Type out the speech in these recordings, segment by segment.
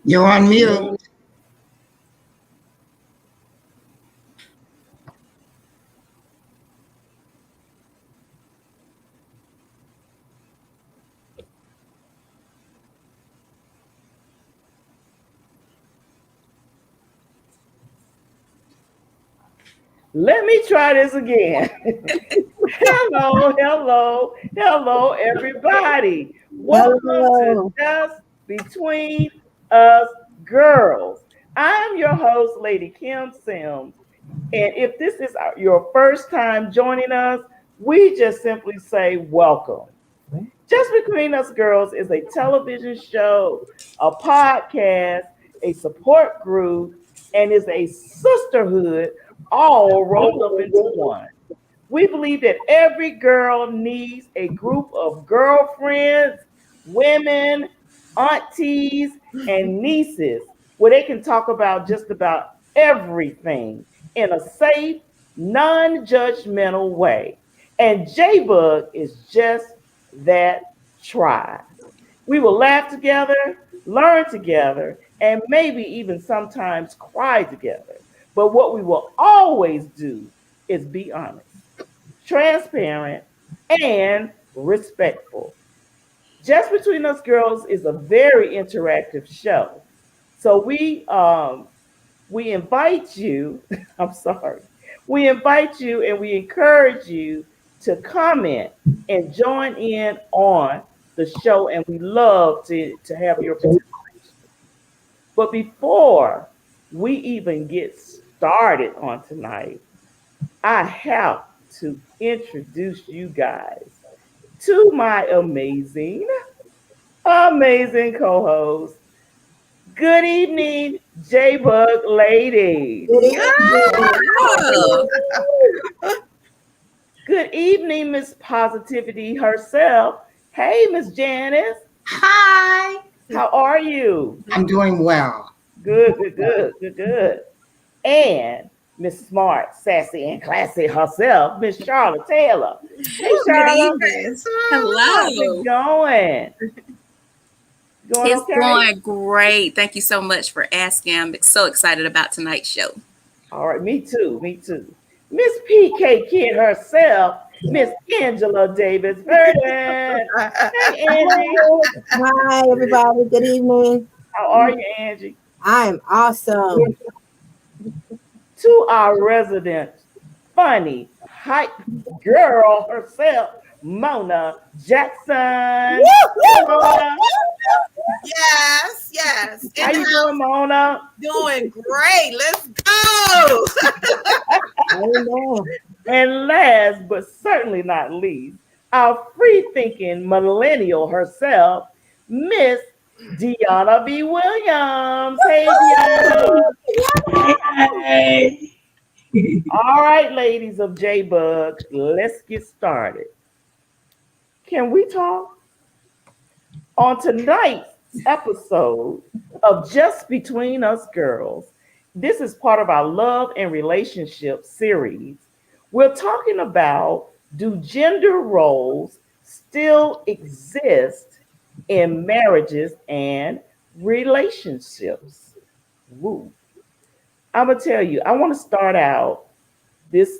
You're on mute. Let me try this again. hello, everybody. Welcome to Hello. Just Between Us Girls. I am your host, Lady Kim Sims. And if this is your first time joining us, we just simply say welcome. Just Between Us Girls is a television show, a podcast, a support group, and is a sisterhood all rolled up into one. We believe that every girl needs a group of girlfriends, women, aunties, and nieces where they can talk about just about everything in a safe, non judgmental way. And J Bug is just that tribe. We will laugh together, learn together, and maybe even sometimes cry together. But what we will always do is be honest, transparent, and respectful. Just Between Us Girls is a very interactive show. So we invite you, I'm sorry, we invite you and we encourage you to comment and join in on the show, and we love to have your participation. But before we even get started on tonight, I have to introduce you guys to my amazing co-host. Good evening, J Bug ladies. Good evening. Oh, Good evening, Miss Positivity herself. Hey, Miss Janice. Hi. How are you? I'm doing well. Good. And Miss Smart, Sassy, and Classy herself, Miss Charlotte Taylor. Hey, good Charlotte. evening. How's it Hello. going? Going It's okay? going great. Thank you so much for asking. I'm so excited about tonight's show. All right, me too. Miss PK Kid herself, Miss Angela Davis Burden. Hey, Angie. Hi, everybody. Good evening. How are you, Angie? I am awesome. To our resident funny hype girl herself, Mona Jackson. Hey, Mona. Yes. How And you doing, Mona? doing great. Let's go. Amen. And last but certainly not least, our free-thinking millennial herself, Miss Deanna B. Williams. Hey, Deanna. Hey. All right, ladies of J Bug, let's get started. Can we talk? On tonight's episode of Just Between Us Girls, this is part of our love and relationship series. We're talking about, do gender roles still exist in marriages and relationships? Woo. I'm gonna tell you, I want to start out this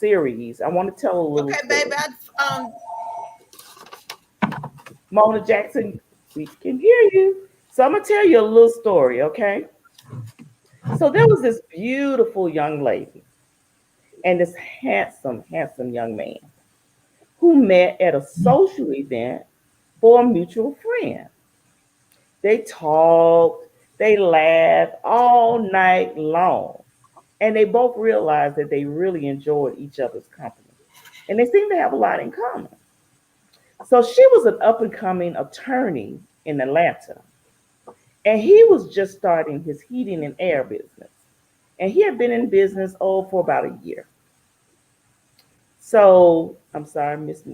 series. I want to tell a little Okay, story. baby. Mona Jackson, we can hear you. So I'm gonna tell you a little story, okay? So there was this beautiful young lady and this handsome young man who met at a social event for a mutual friend. They talked, they laughed all night long, and they both realized that they really enjoyed each other's company. And they seemed to have a lot in common. So she was an up and coming attorney in Atlanta, and he was just starting his heating and air business. And he had been in business for about a year. So I'm sorry, Miss.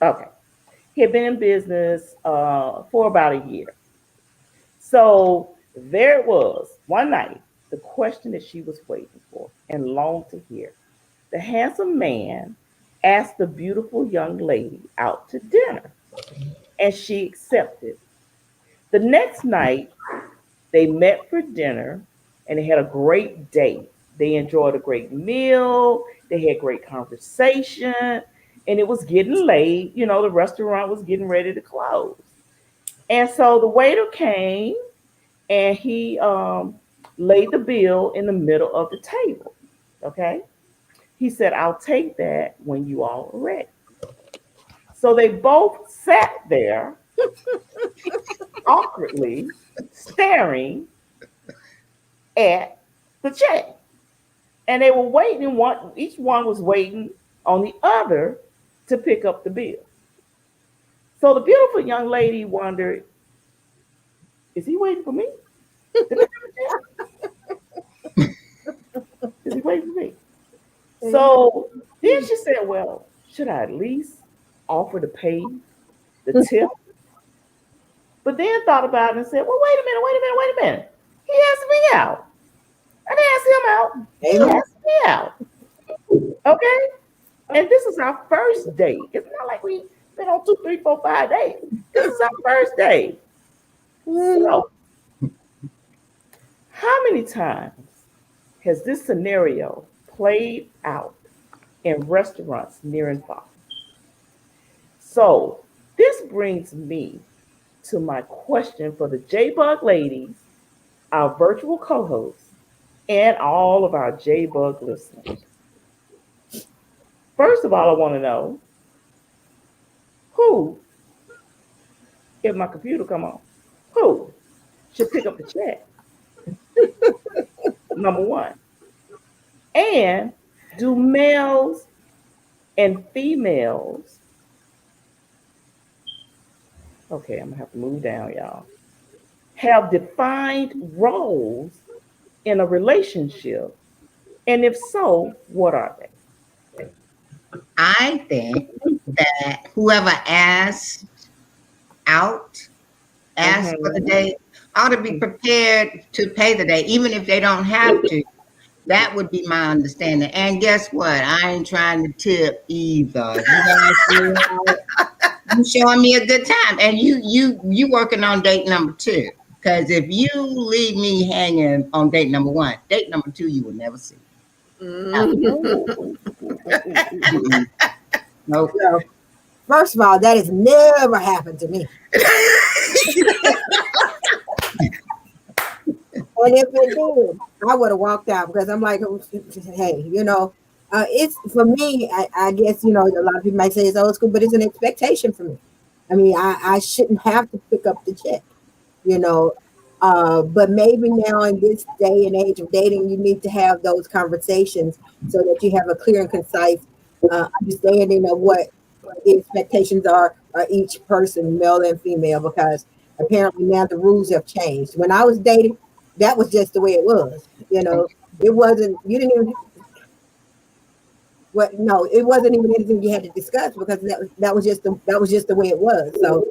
Okay, he had been in business for about a year. So there it was one night, the question that she was waiting for and longed to hear. The handsome man asked the beautiful young lady out to dinner, and she accepted. The next night, they met for dinner and they had a great date. They enjoyed a great meal, they had great conversation, and it was getting late. You know, the restaurant was getting ready to close. And so the waiter came and he laid the bill in the middle of the table. Okay. He said, I'll take that when you all are ready. So they both sat there awkwardly staring at the check. And they were waiting, each one was waiting on the other to pick up the bill. So the beautiful young lady wondered, is he waiting for me? Is he waiting for me? So then she said, well, should I at least offer to pay the tip? But then thought about it and said, well, wait a minute. He asked me out. I didn't ask him out. He asked me out. Okay? And this is our first date. It's not like we've been on 2, 3, 4, 5 days. This is our first date. So, how many times has this scenario played out in restaurants near and far? So, this brings me to my question for the J-Bug ladies, our virtual co-hosts, and all of our J-Bug listeners. First of all, I want to know who, if my computer come on, who should pick up the check? Number one. And do males and females, okay, I'm gonna have to move down, y'all, have defined roles in a relationship? And if so, what are they? I think that whoever asked for the date ought to be prepared to pay the date, even if they don't have to. That would be my understanding. And guess what? I ain't trying to tip either. You showing me a good time, and you working on date number 2. Because if you leave me hanging on date number 1, date number 2 you will never see. Nope. So, first of all, that has never happened to me. And if it did, I would have walked out because I'm like, hey, it's for me. I guess a lot of people might say it's old school, but it's an expectation for me. I mean, I shouldn't have to pick up the check, but maybe now in this day and age of dating, you need to have those conversations so that you have a clear and concise understanding of what the expectations are each person, male and female, because apparently now the rules have changed. When I was dating, that was just the way it was. It wasn't, you didn't even, it wasn't even anything you had to discuss because that was just the way it was. So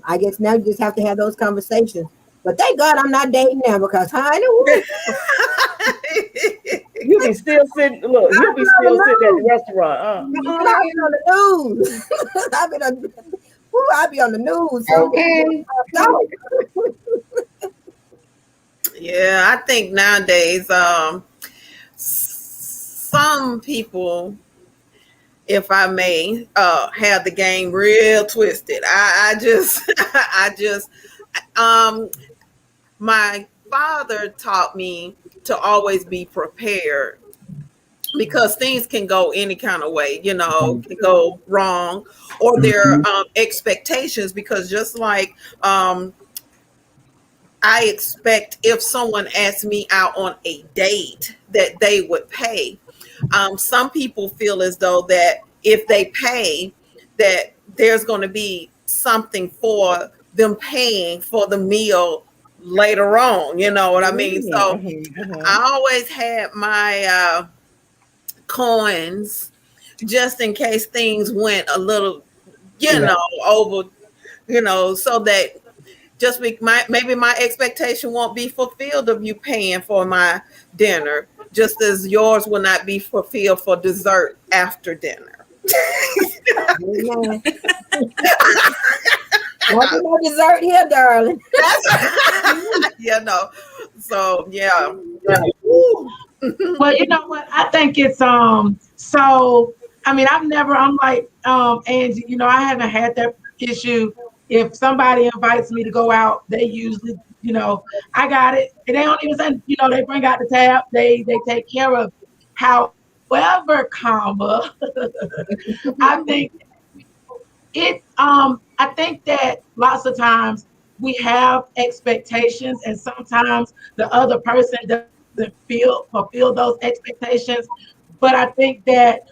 I guess now you just have to have those conversations. But thank God I'm not dating now because You be still sitting. Look, you be still sitting at the restaurant. I've been on the news. I'll be on the news. So Okay. Yeah, I think nowadays, some people, if I may, have the game real twisted. My father taught me to always be prepared because things can go any kind of way, can go wrong, or their expectations, because just like I expect if someone asks me out on a date that they would pay. Some people feel as though that if they pay, that there's going to be something for them paying for the meal later on. You know what I mean? So I always had my coins just in case things went a little, over, so that just maybe my expectation won't be fulfilled of you paying for my dinner, just as yours will not be fulfilled for dessert after dinner. Won't be no dessert here, darling. Yeah, no. So yeah. Well, you know what? I think it's so I mean, I'm like Angie, I haven't had that issue. If somebody invites me to go out, they usually, I got it. And they don't even say, they bring out the tab, they take care of it. However, comma, I think I think that lots of times we have expectations and sometimes the other person doesn't fulfill those expectations. But I think that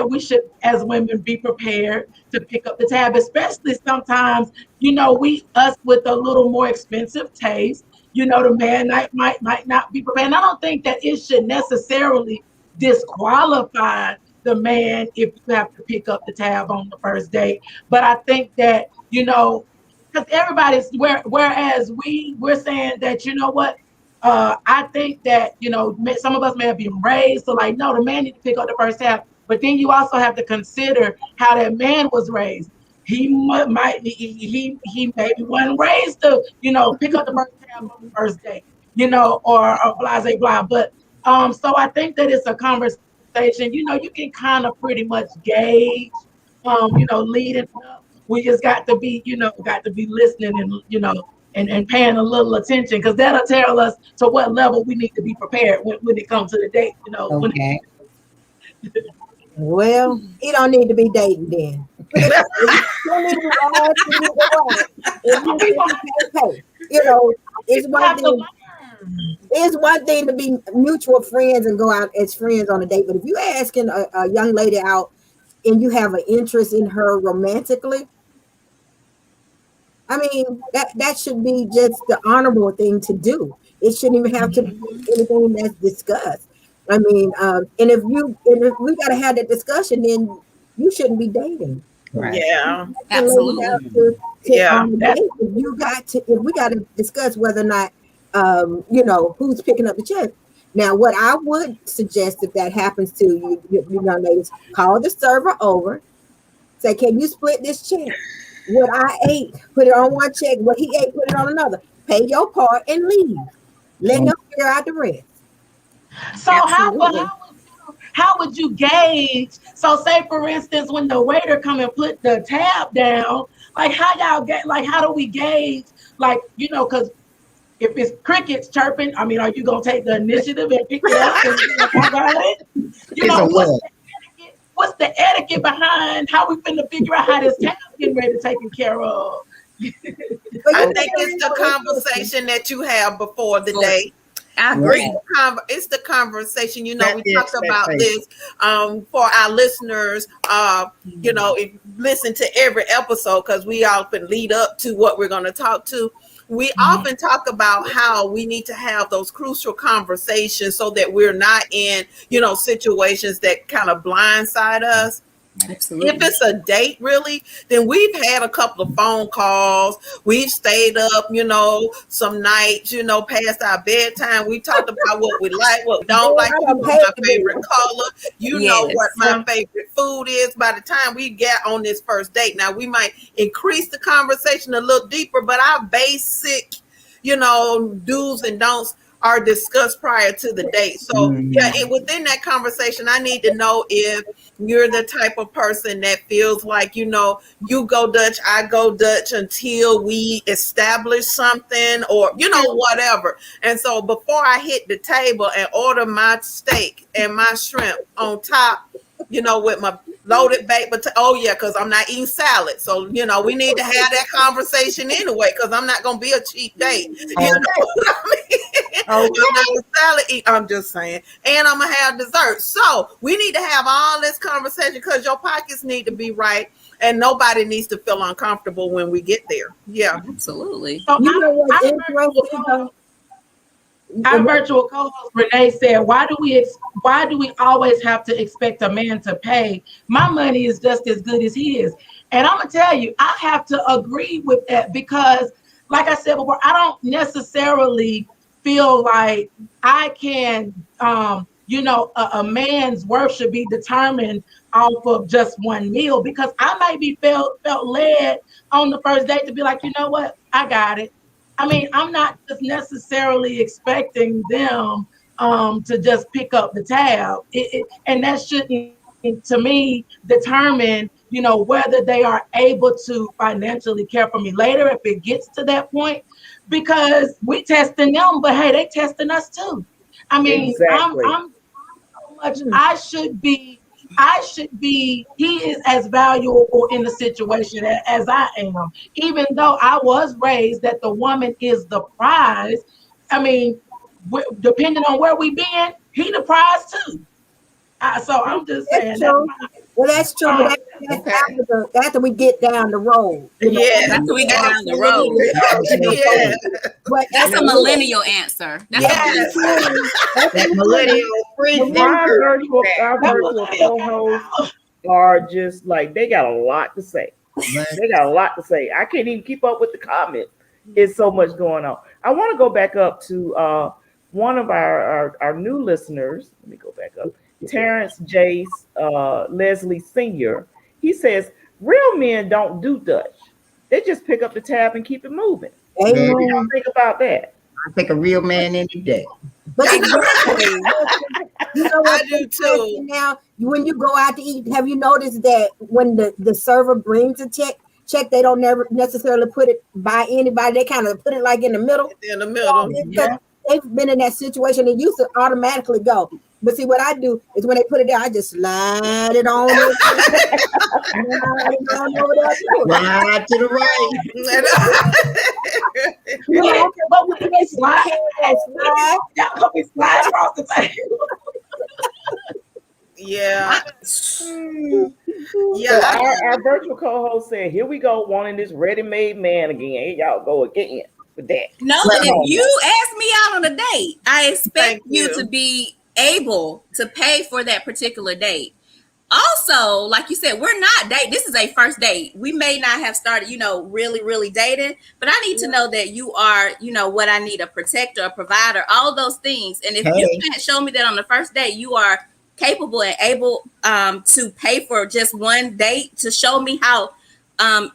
we should, as women, be prepared to pick up the tab, especially sometimes, us with a little more expensive taste, the man might not be prepared. And I don't think that it should necessarily disqualify the man if you have to pick up the tab on the first date. But I think that, because everybody's whereas we're saying that, I think that, some of us may have been raised to like, no, the man need to pick up the first tab. But then you also have to consider how that man was raised. He maybe wasn't raised to, pick up the first tab on the first date, or blah, blah, blah. But so I think that it's a conversation, you can kind of pretty much gauge, leading up. We just got to be, listening and paying a little attention, because that'll tell us to what level we need to be prepared when it comes to the date, Okay. Well, he don't need to be dating then. You don't need to be asking you to what. If you pay. It's one thing to be mutual friends and go out as friends on a date, but if you're asking a young lady out and you have an interest in her romantically, I mean, that should be just the honorable thing to do. It shouldn't even have to be anything that's discussed. I mean, and if we got to have that discussion, then you shouldn't be dating. Right. Yeah. Absolutely. If we got to discuss whether or not, who's picking up the check. Now, what I would suggest if that happens to you young ladies, call the server over, say, can you split this check? What I ate, put it on one check. What he ate, put it on another. Pay your part and leave. Let him figure out the rest. So how would you gauge? So say for instance, when the waiter come and put the tab down, like how y'all get, like how do we gauge? Like, because if it's crickets chirping, I mean, are you gonna take the initiative and pick it up and about it? What's the etiquette behind how we finna figure out how this tab getting ready to taken care of? I think it's the conversation that you have before the date. I agree. It's the conversation. We talked about this for our listeners. If listen to every episode, because we often lead up to what we're going to talk to. We often talk about how we need to have those crucial conversations so that we're not in, situations that kind of blindside us. Absolutely. If it's a date, really, then we've had a couple of phone calls. We've stayed up, some nights, past our bedtime. We talked about what we like, what we don't like. My favorite color. Know what my favorite food is. By the time we get on this first date, now we might increase the conversation a little deeper, but our basic, do's and don'ts are discussed prior to the date. So within that conversation, I need to know if you're the type of person that feels like, you go Dutch, I go Dutch until we establish something or, whatever. And so before I hit the table and order my steak and my shrimp on top, with my loaded baked potato, because I'm not eating salad. So, we need to have that conversation anyway, because I'm not going to be a cheap date. You know what I mean? I'm not a salad eater, I'm just saying. And I'm going to have dessert. So we need to have all this conversation because your pockets need to be right. And nobody needs to feel uncomfortable when we get there. Yeah. Absolutely. So our virtual co-host Renee said, why do we always have to expect a man to pay? My money is just as good as his. And I'm gonna tell you, I have to agree with that because, like I said before, I don't necessarily feel like I can a man's worth should be determined off of just one meal, because I might be felt led on the first date to be like, you know what, I got it. I mean, I'm not just necessarily expecting them to just pick up the tab, and that shouldn't, to me, determine whether they are able to financially care for me later if it gets to that point, because we testing them, but hey, they testing us too. I mean, Exactly. I'm so much. I should be. He is as valuable in the situation as I am, even though I was raised that the woman is the prize. I mean, depending on where we been, he the prize too. So I'm just saying That's that. true. Well, that's true, but that's Okay. after we get down the road. Yeah. After we get down the road. Yeah. But That's a millennial answer. That's Yes. That millennial freeze Our them. virtual co-hosts are just like, they got a lot to say. They got a lot to say. I can't even keep up with the comments. It's so much going on. I want to go back up to one of our new listeners. Let me go back up. Terrence Jace Leslie Sr. He says, real men don't do Dutch. They just pick up the tab and keep it moving. What do you think about that? I take a real man any day. But exactly. you know what? I do too. Now, when you go out to eat, have you noticed that when the server brings a check, they don't never necessarily put it by anybody. They kind of put it like in the middle. In the middle. Yeah. They've been in that situation and used to automatically go. But see, what I do is when they put it there, I just slide it on over. Slide it on over there too. Slide to the right. Yeah, but when they slide, y'all gonna be sliding across the table. Yeah. So Yeah. our virtual co-host said, here we go, wanting this ready-made man again. Here y'all go again with that. No, but if you ask me out on a date, I expect Thank you you. to be able to pay for that particular date. Also, like you said, we're not dating. This is a first date. We may not have started, really, really dating, but I need to know that you are, what I need, a protector, a provider, all those things. And if you can't show me that on the first date, you are capable and able to pay for just one date to show me how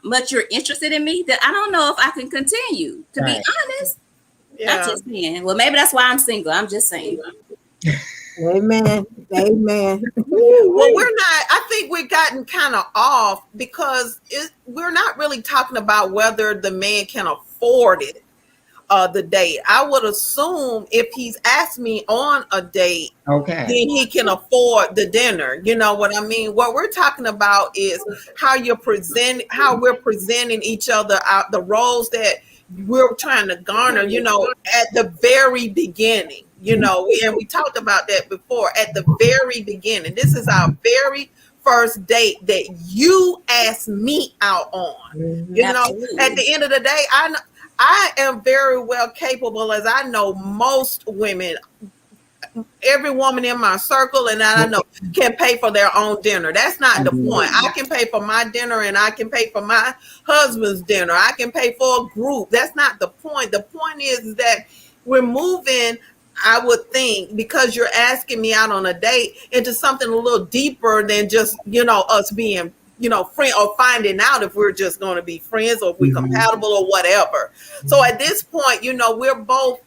much you're interested in me, that I don't know if I can continue, to be honest. Yeah. I'm just saying. Well, maybe that's why I'm single. I'm just saying. Amen. Amen. Well, we're not. I think we've gotten kind of off because we're not really talking about whether the man can afford it. The date. I would assume if he's asked me on a date, then he can afford the dinner. You know what I mean? What we're talking about is how we're presenting each other out, the roles that we're trying to garner, at the very beginning, and we talked about that before. At the very beginning, this is our very first date that you asked me out on. Absolutely. At the end of the day, I am very well capable, as I know most women, every woman in my circle and that I know can pay for their own dinner. That's not the point. I can pay for my dinner and I can pay for my husband's dinner. I can pay for a group. That's not the point. The point is that we're moving, I would think, because you're asking me out on a date, into something a little deeper than just, us being friend, or finding out if we're just going to be friends or if we're compatible or whatever. So at this point, we're both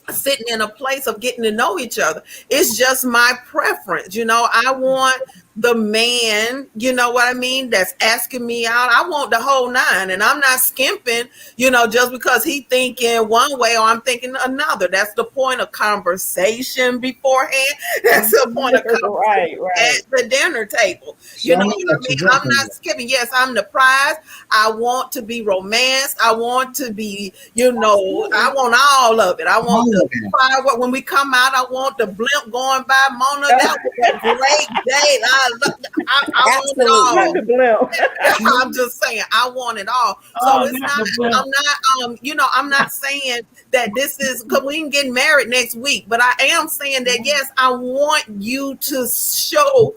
sitting in a place of getting to know each other. It's just my preference. I want the man, what I mean, that's asking me out. I want the whole nine, and I'm not skimping, just because he thinking one way or I'm thinking another. That's the point of conversation beforehand. That's the point of conversation at the dinner table. You know what I mean? I'm not skipping. Yes, I'm the prize. I want to be romanced. I want to be, I want all of it. I want the firework. When we come out, I want the blimp going by. Mona, that was a great date. I want it all. I'm just saying, I want it all. So it's not. I'm not saying that this is, because we can get married next week. But I am saying that yes, I want you to show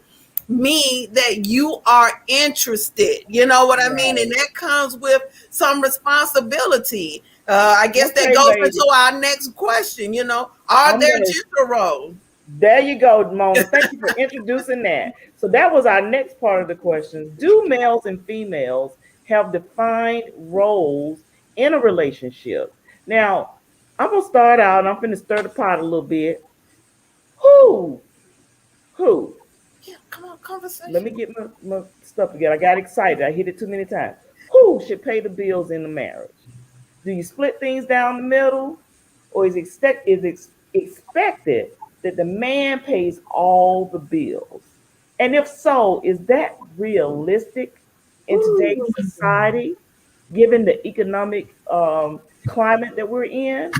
me that you are interested. You know what I mean? And that comes with some responsibility. I guess that goes into our next question. Are there gender roles? There you go, Mona. Thank you for introducing that. So that was our next part of the questions. Do males and females have defined roles in a relationship? Now, I'm gonna start out and I'm gonna stir the pot a little bit. Who? Who? Yeah, come on, Let conversation. me get my stuff again. I got excited. I hit it too many times. Who should pay the bills in the marriage? Do you split things down the middle, or expected that the man pays all the bills? And if so, is that realistic in today's Ooh, society, given the economic climate that we're in?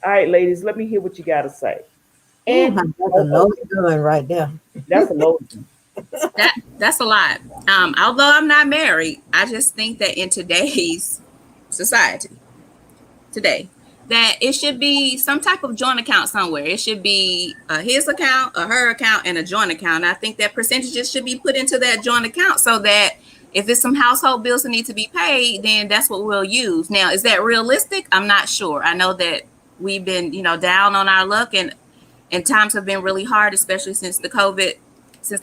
All right, ladies, let me hear what you got to say. ooh, And that's a loaded gun right there. that's a low. That's a lot. Although I'm not married, I just think that in today's society, today, that it should be some type of joint account somewhere. It should be his account, a her account, and a joint account. And I think that percentages should be put into that joint account so that if it's some household bills that need to be paid, then that's what we'll use. Now, is that realistic? I'm not sure. I know that we've been, down on our luck, and times have been really hard, especially since the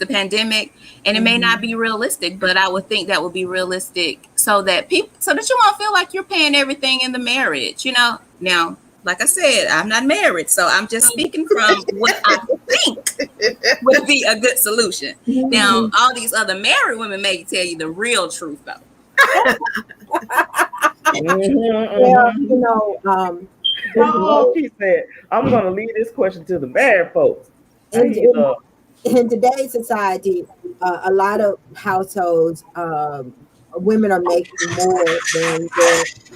pandemic, and it may not be realistic, but I would think that would be realistic so that you won't feel like you're paying everything in the marriage. Now, like I said, I'm not married, so I'm just speaking from what I think would be a good solution. Now, all these other married women may tell you the real truth, though. Well, Oh, she said, I'm going to leave this question to the married folks. in, Hey, in, in today's society, a lot of households, women are making more than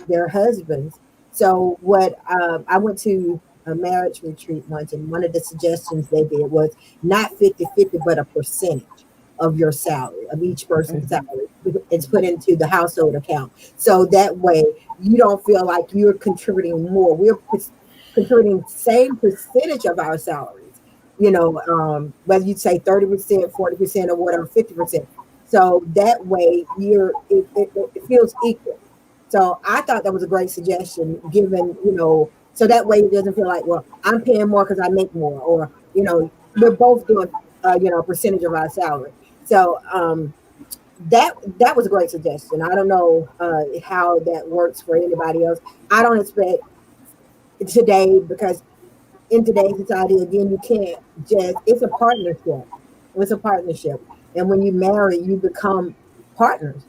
their husbands. So what I went to a marriage retreat once, and one of the suggestions they did was not 50-50, but a percentage of your salary, of each person's salary. It's put into the household account. So that way you don't feel like you're contributing more. We're contributing same percentage of our salaries, whether you say 30%, 40%, or whatever, 50%. So that way it feels equal. So I thought that was a great suggestion, given, so that way it doesn't feel like, well, I'm paying more because I make more, or, we're both doing, a percentage of our salary. So that was a great suggestion. I don't know how that works for anybody else. I don't expect today, because in today's society, again, you can't it's a partnership. It's a partnership. And when you marry, you become partners.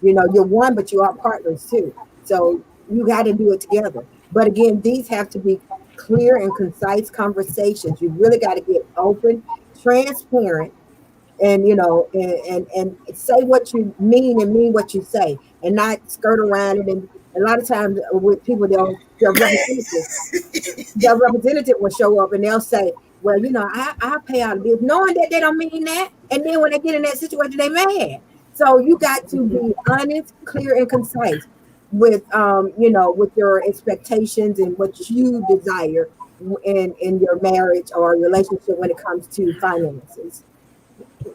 You're one, but you are partners too. So you got to do it together. But again, these have to be clear and concise conversations. You really got to get open, transparent, and and say what you mean and mean what you say, and not skirt around it. And a lot of times with people, their representative will show up and they'll say, well, I'll pay all the bills, knowing that they don't mean that. And then when they get in that situation, they mad. So you got to be honest, clear, and concise with with your expectations and what you desire in your marriage or relationship when it comes to finances.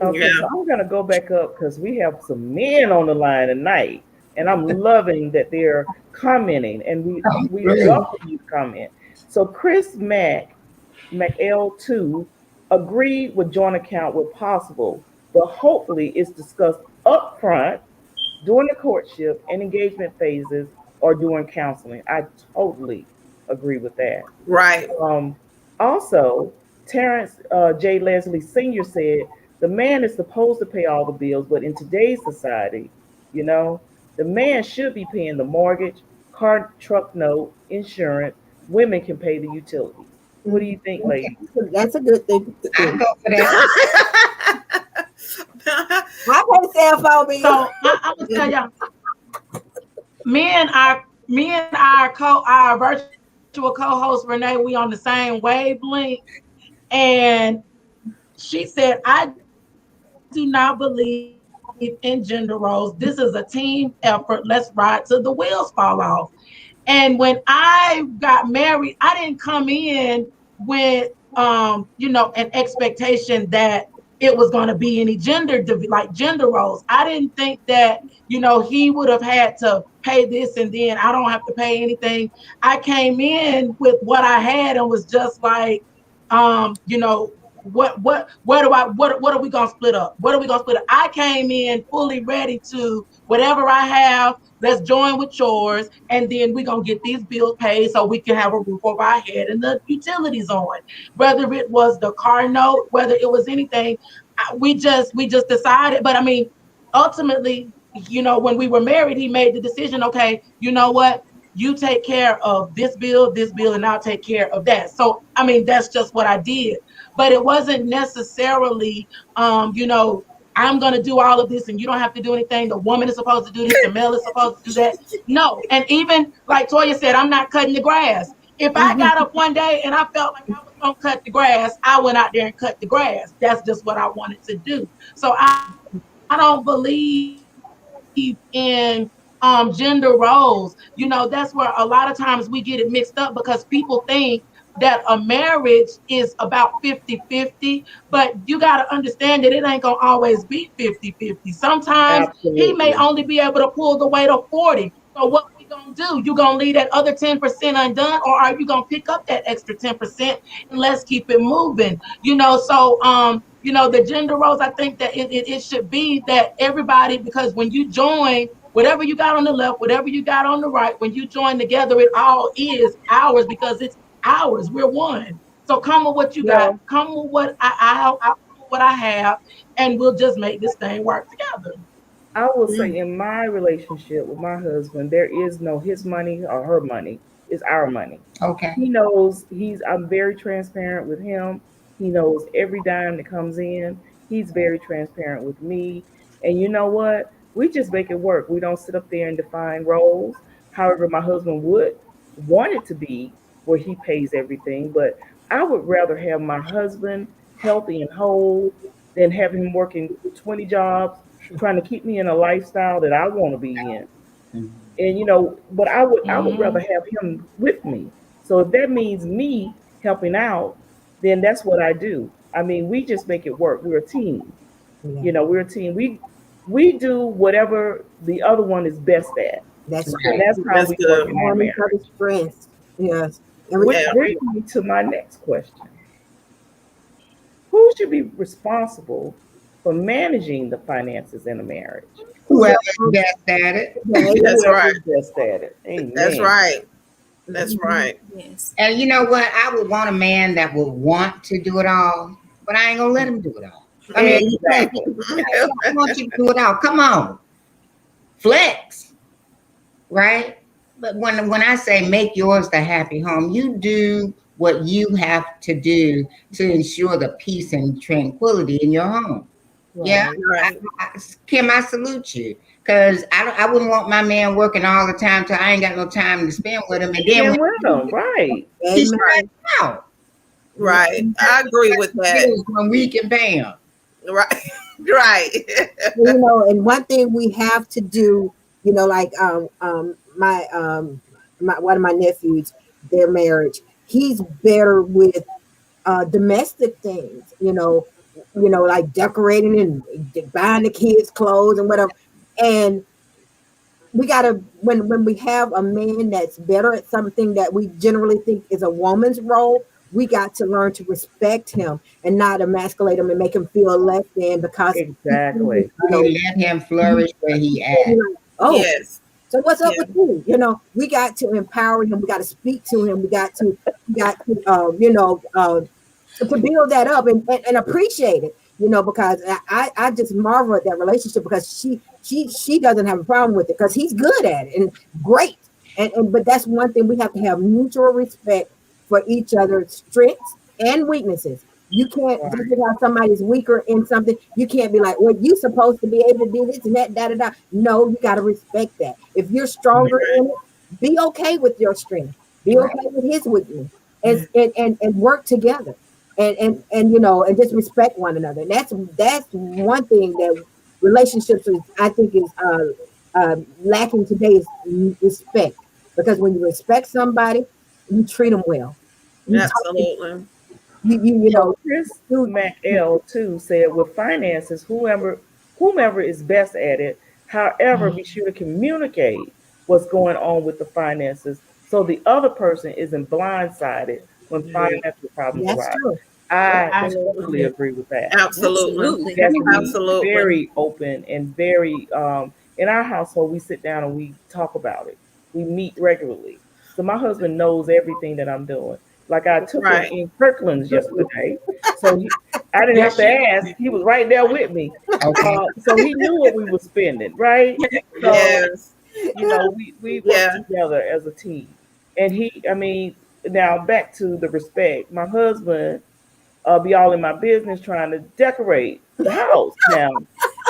okay, so I'm going to go back up because we have some men on the line tonight, and I'm loving that they're commenting, and we welcome you to comment. So Chris McL2 agreed with joint account where possible, but hopefully it's discussed upfront during the courtship and engagement phases or during counseling. I totally agree with that. Right. Also, Terrence J. Leslie Sr. said the man is supposed to pay all the bills, but in today's society, the man should be paying the mortgage, car, truck note, insurance. Women can pay the utilities. What do you think, ladies? That's a good thing to I do. go for that. I pay cell phone bill. So I'm gonna tell y'all, our virtual co-host Renee, we on the same wavelength, and she said, I do not believe in gender roles. This is a team effort. Let's ride till the wheels fall off. And when I got married, I didn't come in with an expectation that it was going to be any gender roles. I didn't think that he would have had to pay this and then I don't have to pay anything. I came in with what I had and was just like what are we gonna split up? What are we gonna split up? I came in fully ready to whatever I have, let's join with yours, and then we're gonna get these bills paid so we can have a roof over our head and the utilities on. Whether it was the car note, whether it was anything, we just decided. But I mean, ultimately, when we were married, he made the decision, okay, you know what? You take care of this bill, and I'll take care of that. So, I mean, that's just what I did. But it wasn't necessarily, I'm going to do all of this and you don't have to do anything. The woman is supposed to do this, the male is supposed to do that. No. And even like Toya said, I'm not cutting the grass. If I got up one day and I felt like I was going to cut the grass, I went out there and cut the grass. That's just what I wanted to do. So I don't believe in gender roles. That's where a lot of times we get it mixed up because people think that a marriage is about 50-50, but you got to understand that it ain't going to always be 50-50. Sometimes he may Absolutely. only be able to pull the weight of 40. So what we going to do? You going to leave that other 10% undone, or are you going to pick up that extra 10% and let's keep it moving? So the gender roles, I think that it should be that everybody, because when you join, whatever you got on the left, whatever you got on the right, when you join together, it all is ours because it's ours. We're one. So come with what you got. Well, Come with what I come with what I have, and we'll just make this thing work together. I will say in my relationship with my husband, there is no his money or her money. It's our money. Okay. He knows I'm very transparent with him. He knows every dime that comes in. He's very transparent with me. And you know what? We just make it work. We don't sit up there and define roles. However, my husband would want it to be where he pays everything, but I would rather have my husband healthy and whole than have him working 20 jobs trying to keep me in a lifestyle that I want to be in. And but I would rather Mm-hmm. have him with me. So if that means me helping out, then that's what I do. I mean, we just make it work. We're a team. Yeah, We're a team. We do whatever the other one is best at. that's And true. that's how That's we work good. in our Knowing each other's marriage. strengths. Yes. And Which Yeah. brings me to my next question. Who should be responsible for managing the finances in a marriage? Whoever's best at it. yeah, That's Whoever right. is best at it. That's Amen. right. That's right. Yes. And you know what? I would want a man that would want to do it all, but I ain't gonna let him do it all. I mean, Exactly. I want you to do it all. Come on, flex, right? But when I say make yours the happy home, you do what you have to do to ensure the peace and tranquility in your home. Yeah, right. I, Right. Kim, I salute you because I wouldn't want my man working all the time till I ain't got no time to spend with him, and then when And with them, right. he's Amen. out, Right. I agree with that. bills when we can pay him. Right. Right. Well, and one thing we have to do, like my one of my nephews, their marriage, he's better with domestic things, like decorating and buying the kids clothes and whatever. And we gotta when we have a man that's better at something that we generally think is a woman's role, we got to learn to respect him and not emasculate him and make him feel less than because Exactly. Let him flourish where he at. oh, Yes. so what's up Yeah. with you? We got to empower him. We got to speak to him. We got to to build that up and appreciate it. Because I just marvel at that relationship because she doesn't have a problem with it because he's good at it and great. And but that's one thing we have to have mutual respect for each other's strengths and weaknesses. You can't just because somebody's weaker in something, you can't be like, well, you're supposed to be able to do this and that, da da da. No, you got to respect that. If you're stronger in it, be okay with your strength. Be Right. okay with his weakness, and work together, and just respect one another. And that's one thing that relationships is I think is lacking today is respect. Because when you respect somebody, you treat them well. You talk to Absolutely. you So know Chris you, MacL too said with finances, whomever is best at it, however, be sure to communicate what's going on with the finances so the other person isn't blindsided when Yeah. financial problems that's arise. true. I totally agree with that. Absolutely. Absolutely. We have to be Absolutely. very open and very in our household we sit down and we talk about it. We meet regularly. So my husband knows everything that I'm doing. Like I took him Right. in Kirkland's yesterday. So I didn't have Yes, to ask. He was right there with me. Okay. So he knew what we were spending, right? So, Yes. we work Yeah. together as a team. And I mean, now back to the respect. My husband be all in my business trying to decorate the house. Now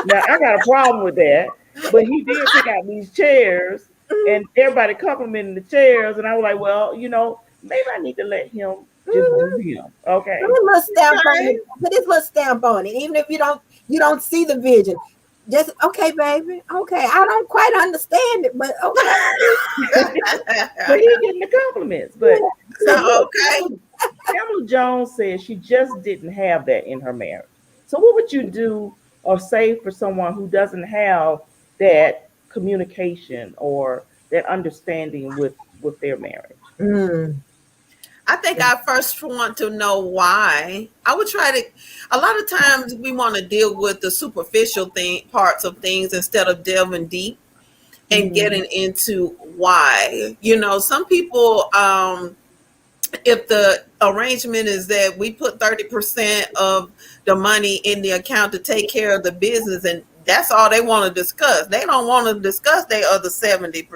I got a problem with that, but he did pick out these chairs, and everybody complimenting the chairs, and I was like, well, maybe I need to let him just do him. Put Okay. a little stamp on Okay. it. Put this little stamp on it. Even if you don't see the vision. Just okay, baby. Okay. I don't quite understand it, but okay. But he getting the compliments. But so look, Okay. Pamela Jones says she just didn't have that in her marriage. So what would you do or say for someone who doesn't have that communication or that understanding with their marriage? Mm. I think I first want to know why. I would try to. A lot of times we want to deal with the superficial parts of things instead of delving deep and getting into why. Some people, if the arrangement is that we put 30% of the money in the account to take care of the business, and that's all they want to discuss. They don't want to discuss their other 70%.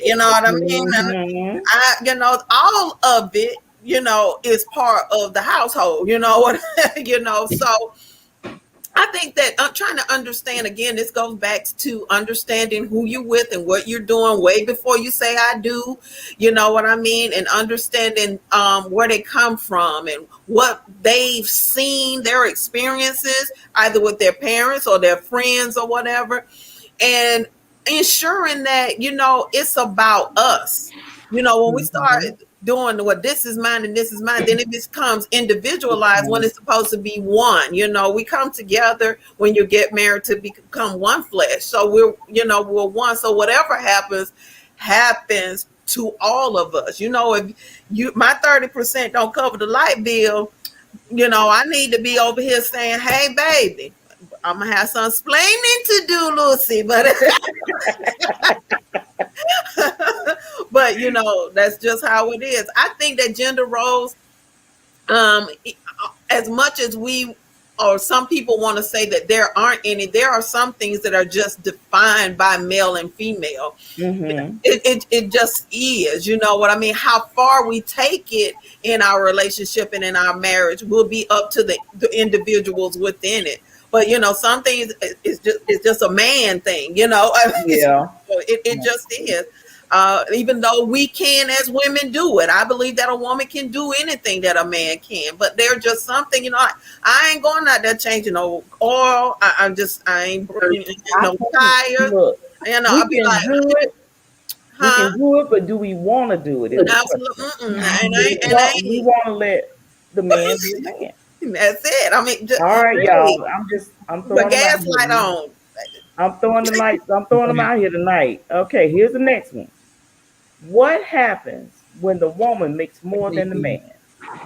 You know what I mean? Mm-hmm. All of it, is part of the household. You know what? So I think that I'm trying to understand again. This goes back to understanding who you're with and what you're doing way before you say I do. You know what I mean? And understanding where they come from and what they've seen, their experiences, either with their parents or their friends or whatever, and ensuring that it's about us. When we start doing what this is mine and this is mine, then it becomes individualized when it's supposed to be one. We come together when you get married to become one flesh. So we're one. So whatever happens to all of us. If my 30% don't cover the light bill, I need to be over here saying, hey baby, I'm gonna have some explaining to do, Lucy, but but that's just how it is. I think that gender roles, as much as we or some people want to say that there aren't any, there are some things that are just defined by male and female. Mm-hmm. It just is. You know what I mean? How far we take it in our relationship and in our marriage will be up to the individuals within it. But some things it's just a man thing. Yeah. It just is. Even though we can as women do it, I believe that a woman can do anything that a man can. But there's just something, I ain't going out there changing no oil. I ain't bringing no tires. Look, I'll be like, do it. We huh? can do it, but do we want to do it? Absolutely. We want to let the man be a man. That's it. I mean, All right, really, y'all. I'm throwing the them out gaslight here. on. I'm throwing the lights. I'm throwing them out here tonight. Okay, here's the next one. What happens when the woman makes more than the man?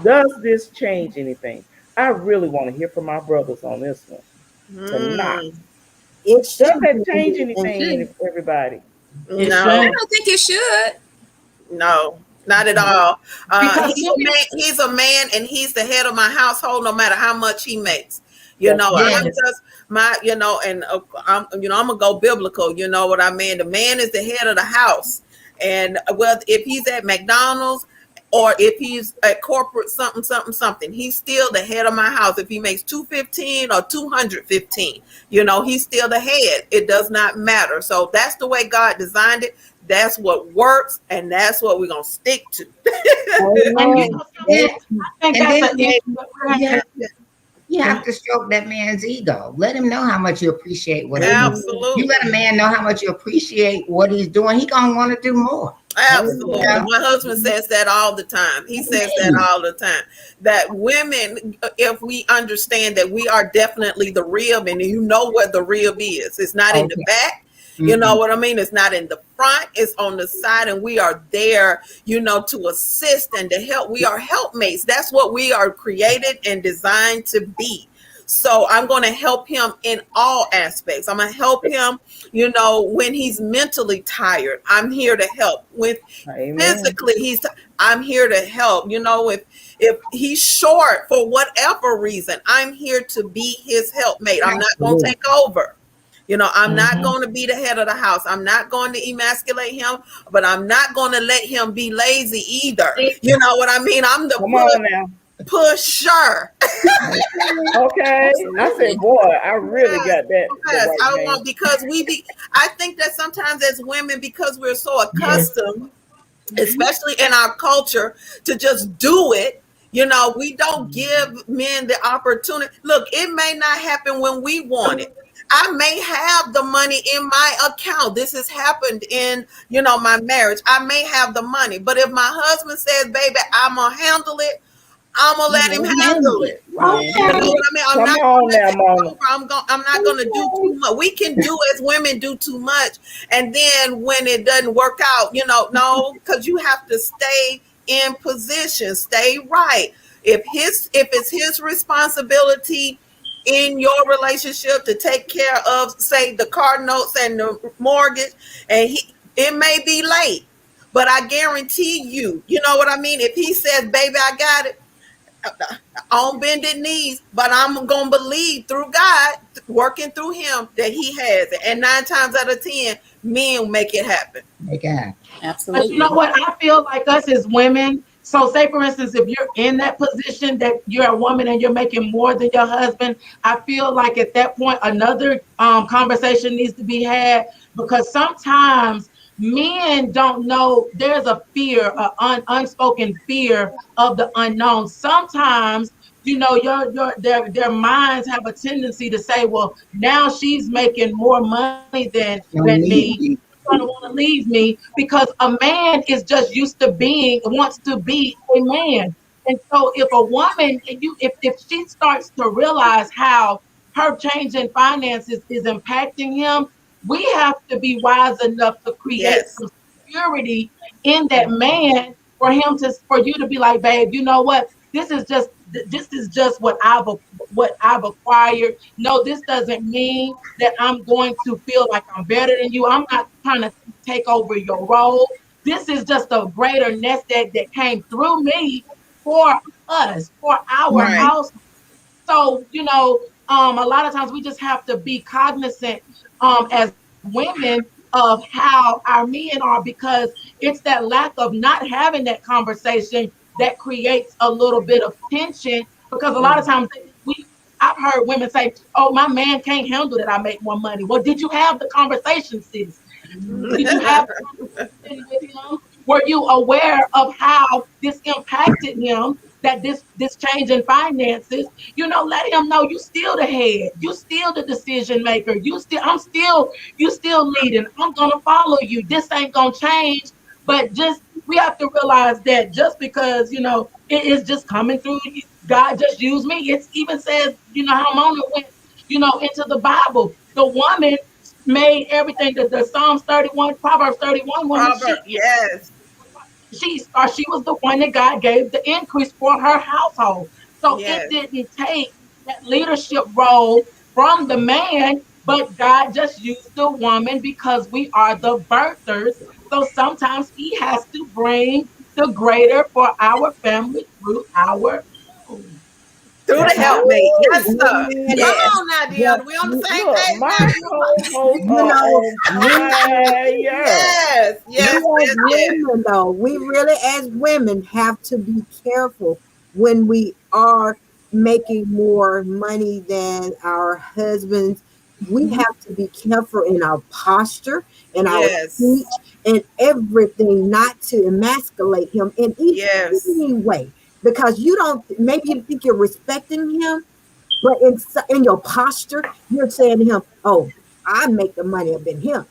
Does this change anything? I really want to hear from my brothers on this one tonight. Does that change anything, everybody? No, I don't think it should. no, not at all. Because He's a man, and he's the head of my household, no matter how much he makes. Yes. I'm just and I'm gonna go biblical. You know what I mean? The man is the head of the house, and if he's at McDonald's or if he's at corporate something, he's still the head of my house. If he makes 215 or 215, he's still the head. It does not matter. So that's the way God designed it. That's what works, and that's what we're gonna stick to. and I think that's an issue that we're You having. have to, you have to stroke that man's ego. Let him know how much you appreciate what he's doing. Absolutely. You let a man know how much you appreciate what he's doing, he gonna want to do more. Absolutely. Yeah. My husband says that all the time. He says that all the time. That women, if we understand that we are definitely the rib, and you know what the rib is, it's not in the back. You know Mm-mm. what I mean? It's not in the front, it's on the side, and we are there, to assist and to help. We are helpmates. That's what we are created and designed to be. So I'm going to help him in all aspects. I'm going to help him, when he's mentally tired. I'm here to help. When Amen. physically I'm here to help. If he's short for whatever reason, I'm here to be his helpmate. I'm not going to Absolutely. take over. I'm not Mhm. going to be the head of the house. I'm not going to emasculate him, but I'm not going to let him be lazy either. You know what I mean? I'm the Come on now. pusher. Okay. I said, Absolutely. boy, I really Yes, got that the yes. right I name. want because I think that sometimes as women, because we're so Yes. accustomed, especially in our culture, to just do it. We don't give men the opportunity. Look, it may not happen when we want it. I may have the money in my account. This has happened in, my marriage. I may have the money, but if my husband says, baby, I'm going to handle it, I'm gonna let him handle Handle it. it. You know Mhm. Okay. what I mean? I'm Come not on gonna now, take Mona. over. I'm not gonna do too much. We can do as women do too much. And then when it doesn't work out, no, because you have to stay in position, stay right. If it's his responsibility in your relationship to take care of, say, the car notes and the mortgage, and it may be late. But I guarantee you, you know what I mean? If he says, baby, I got it, on bended knees, but I'm gonna believe through God working through him that he has it. And 9 times out of 10, men make it happen. Make it happen. But you know Absolutely. what? I feel like us as women. So, say for instance, if you're in that position that you're a woman and you're making more than your husband, I feel like at that point another conversation needs to be had because sometimes men don't know. There's a fear, unspoken fear of the unknown. Sometimes. Their minds have a tendency to say, well, now she's making more money than Don't me, need you. going to want to leave me because a man is just used to wants to be a man. And so if a woman, if she starts to realize how her change in finances is impacting him, we have to be wise enough to create Yes. some security in that man for you to be like, babe, you know what? This is just what I've acquired. No, this doesn't mean that I'm going to feel like I'm better than you. I'm not trying to take over your role. This is just a greater nest egg that came through me for us, for our Right. Mhm. house. So, a lot of times we just have to be cognizant as women of how our men are because it's that lack of not having that conversation that creates a little bit of tension because a lot of times I've heard women say, oh, my man can't handle that I make more money. Well, did you have the conversation, sis? Did you have the conversation with him? Were you aware of how this impacted him? That this change in finances, let him know you still the head, you still the decision maker, you still leading. I'm gonna follow you. This ain't gonna change. But just we have to realize that just because it is just coming through, God just used me. It even says, how Mona went, into the Bible. The woman made everything that the Psalms 31, Proverbs 31 woman, Robert, yes. she was the one that God gave the increase for her household. So it Yes. didn't take that leadership role from the man, but God just used the woman because we are the birthers. So sometimes he has to bring the greater for our family through our own. Through the That's how helpmate. Woo! Yes, sir. Amen. Come Yes. on now, But Deanna. We on the same Look, page my now. co-hosts you are know, on we fire. Yes, we yes, as yes, yes. women, though, we really as women have to be careful when we are making more money than our husbands. We have to be careful in our posture, in our Yes, speech, and everything, not to emasculate him in yes. any way. Because you don't, maybe you think you're respecting him, but in your posture, you're saying to him, "Oh, I make the money up in him."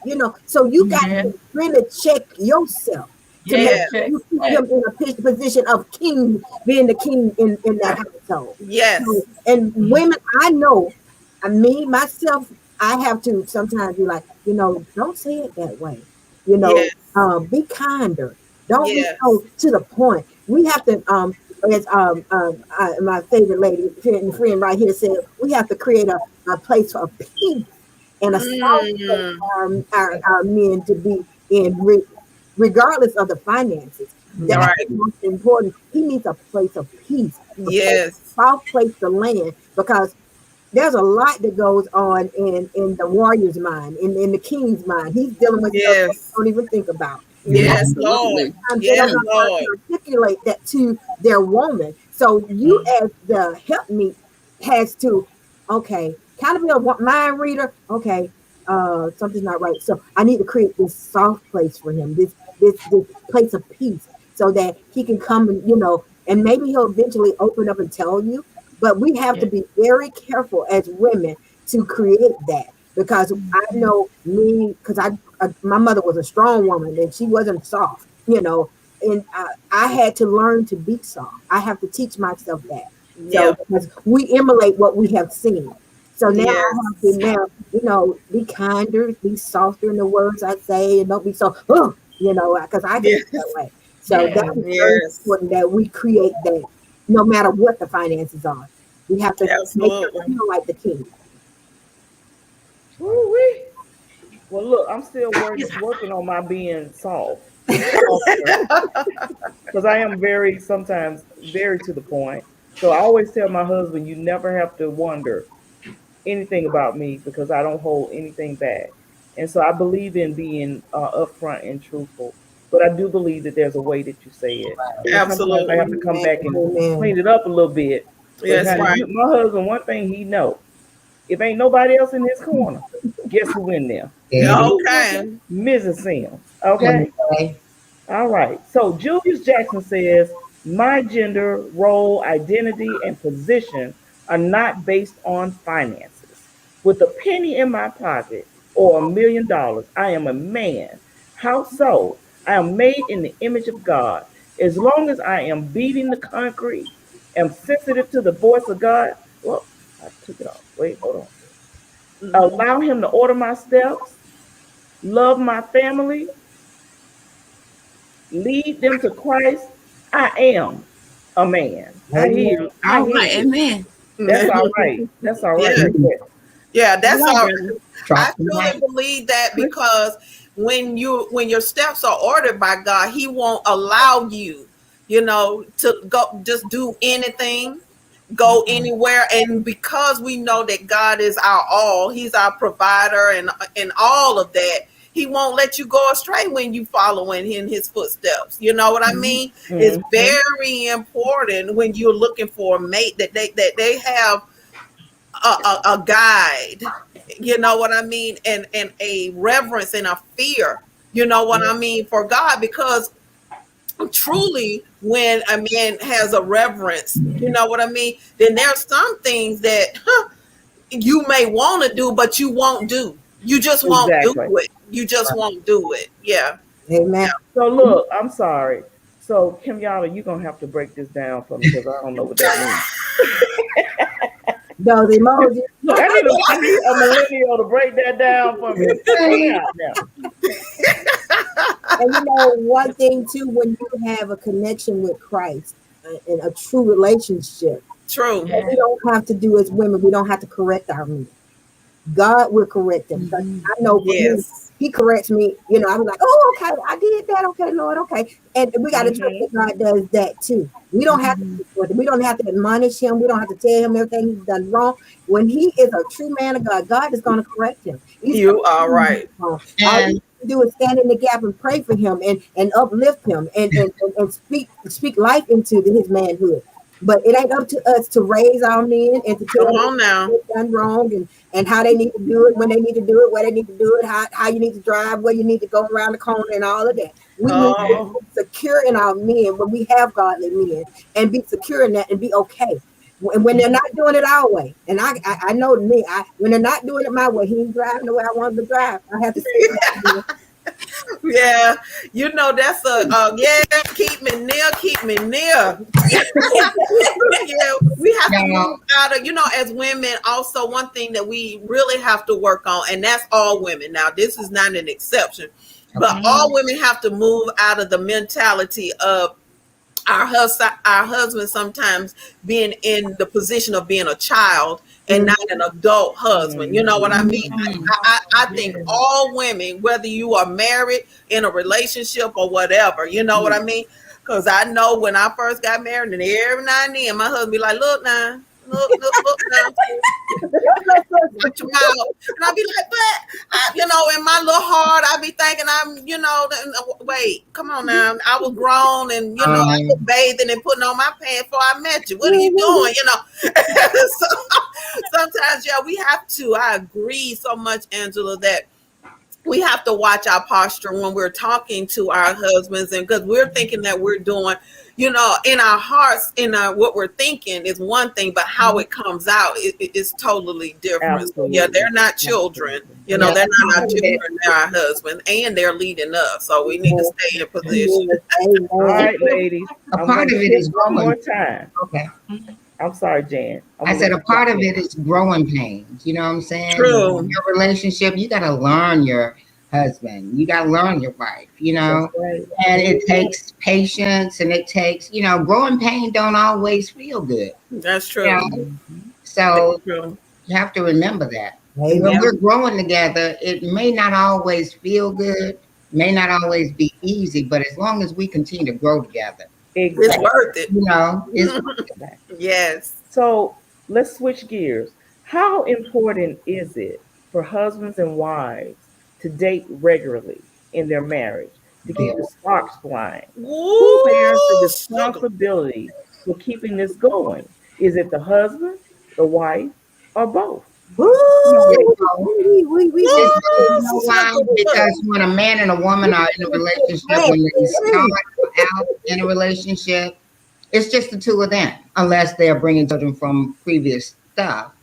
So you got yeah, to really check yourself to make yeah, Yes, sure check you keep that. him in a position of king, being the king in that household. yes. So, and women, I know, me myself, I have to sometimes be like, don't say it that way. Yes. Be kinder. Don't be Yes. so to the point. We have to, as my favorite lady, friend right here said, we have to create a place of peace and a soft place Mm. for our men to be in, regardless of the finances. All That's right. the most important. He needs a place of peace, a Yes. soft place to land, because there's a lot that goes on in the warrior's mind, in the king's mind. He's dealing with stuff that Yes. they don't even think about. Yes, Lord. Absolutely. Sometimes they don't Yes, know how Lord. to articulate that to their woman. So you, as the helpmeet, has to, okay, kind of be a mind reader. Okay, something's not right. So I need to create this soft place for him, this place of peace, so that he can come and maybe he'll eventually open up and tell you. But we have to be very careful as women to create that, because I know me, because my mother was a strong woman and she wasn't soft, and I had to learn to be soft. I have to teach myself that. So Yeah. because we emulate what we have seen. So now I have to Yes. be kinder, be softer in the words I say, and don't be so, because I can be Yes. that way. So Yeah. that is very Yes. important that we create that, no matter what the finances are. We have to make them Absolutely. feel like the king. Woo-wee. Well, look, I'm still working on my being softer, because I am very sometimes very to the point. So I always tell my husband, you never have to wonder anything about me, because I don't hold anything back. And so I believe in being upfront and truthful. But I do believe that there's a way that you say it. And sometimes I Absolutely. have to come back and Amen. clean it up a little bit. But Yes, honey, right. my husband, one thing he know, if ain't nobody else in his corner, guess who in there? Eddie. Okay. Mrs. Sims. Okay? Okay. All right. So Julius Jackson says, my gender, role, identity, and position are not based on finances. With a penny in my pocket or $1 million, I am a man. How so? I am made in the image of God. As long as I am beating the concrete, am sensitive to the voice of God. Well, I took it off. Wait, hold on. Mhm. Allow him to order my steps, love my family, lead them to Christ. I am a man. I Amen. hear, I All hear right, you. amen. That's all right. That's all right Yeah. right there. Yeah, All that's right, all. brother. I Drop the truly mic. believe that, because when your steps are ordered by God, He won't allow you, to go just do anything, go anywhere. And because we know that God is our all, He's our provider, and all of that, He won't let you go astray when you following in His footsteps. You know what I mean? It's Mm-hmm. very important when you're looking for a mate that they have a guide, you know what I mean, and a reverence and a fear, you know what I mean, for God. Because truly, when a man has a reverence, you know what I mean, then there's some things that you may want to do, but you won't do. You just won't do Exactly. it. You just won't do it. Yeah. Amen. So look, I'm sorry. So Kim Yama, you're gonna have to break this down for me, because I don't know what that means. Those emojis. Look, I need a millennial to break that down for me. Help me out now. And one thing too, when you have a connection with Christ and a true relationship, True. what we don't have to do as women, we don't have to correct our men. God will correct them. But I know for me, Yes. He corrects me. I'm like, oh, okay, I did that. Okay, Lord, okay. And we got to trust Mm-hmm. that God does that too. We don't have to. We don't have to admonish him. We don't have to tell him everything he's done wrong. When he is a true man of God, God is going to correct him. He's going You are to right. all you And do is stand in the gap and pray for him and uplift him and speak life into his manhood. But it ain't up to us to raise our men and to Come tell them on now. what's done wrong and how they need to do it, when they need to do it, where they need to do it, how you need to drive, where you need to go around the corner, and all of that. We need to Oh, be secure in our men when we have godly men, and be secure in that and be okay. When they're not doing it our way, and I know me, when they're not doing it my way, he ain't driving the way I want him to drive. I have to say, Yeah, you know that's yeah. Keep me near, keep me near. Yeah, we have to Now, move out of, as women. Also, one thing that we really have to work on, and that's all women. Now, this is not an exception, but okay. all women have to move out of the mentality of our husband sometimes being in the position of being a child and not an adult husband. You know what I mean? I think all women, whether you are married, in a relationship, or whatever, you know what I mean? Because I know when I first got married, and every now and then my husband be like, look now, look now, watch your mouth. And I'd be like, but, in my little heart, I'd be thinking wait, come on now. I was grown and, I was bathing and putting on my pants before I met you. What are you doing? So, sometimes, yeah, we have to. I agree so much, Angela, that we have to watch our posture when we're talking to our husbands, and because we're thinking that we're doing, in our hearts, what we're thinking is one thing, but how it comes out is totally different. Absolutely. So, yeah, they're not children. They're not our children. They're our husbands, and they're leading us. So we need to stay in position. All right, ladies. A part of it is one growing. more time. Okay. I'm sorry, Jan. I said a part of it is growing pains. You know what I'm saying? True. In your relationship, you got to learn your husband. You got to learn your wife, That's right. And it takes patience, and it takes, growing pain don't always feel good. That's true. So That's true. you have to remember that. Amen. When we're growing together, it may not always feel good, may not always be easy, but as long as we continue to grow together, Exactly. It's worth it. it's worth it. Yes. So let's switch gears. How important is it for husbands and wives to date regularly in their marriage to keep the sparks flying? Who bears the responsibility for keeping this going? Is it the husband, the wife, or both? Because when a man and a woman are in a relationship, when they start out in a relationship, it's just the two of them, unless they're bringing children from previous stuff.